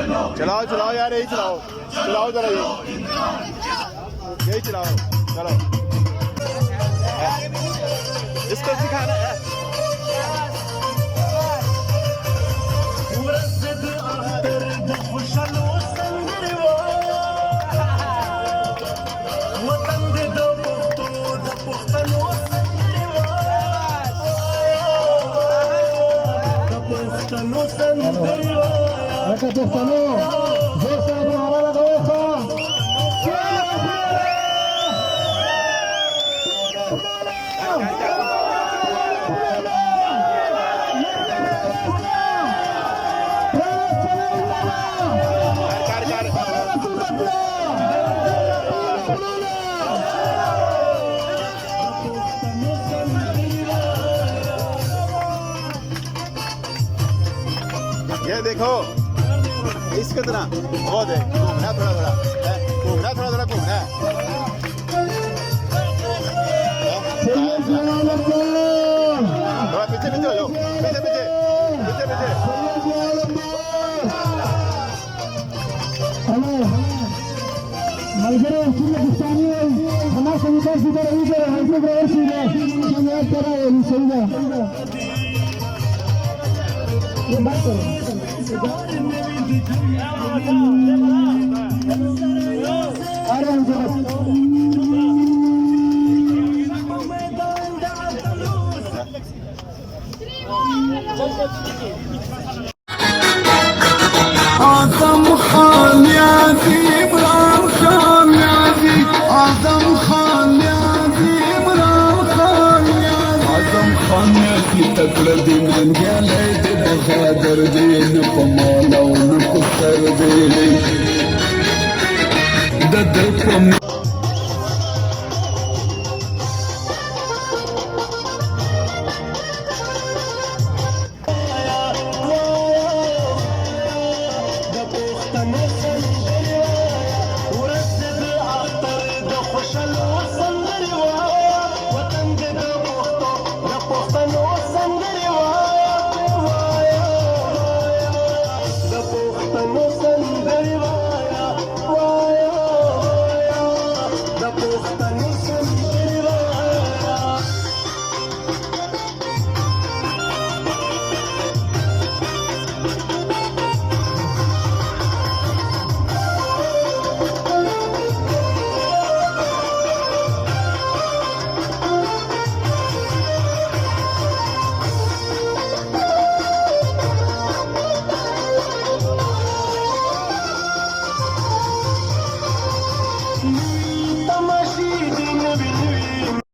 चलाओ चलाओ यार, यही चलाओ, चलाओ जरा यही चलाओ, चलो इसको सिखाना है। ये देखो इसके तरह बहुत है, घूमना थोड़ा थोड़ा, घूमना थोड़ा थोड़ा, घूमना थोड़ा पीछे पीछे हो जाओ, पीछे पीछे पीछे पीछे। आजम खान याजी इमरान खान याजी आजम खान याजी इमरान खान याजी आजम खान याजी तकड़ दिन गले बहादुर दिन पमाला उनको कर दे दद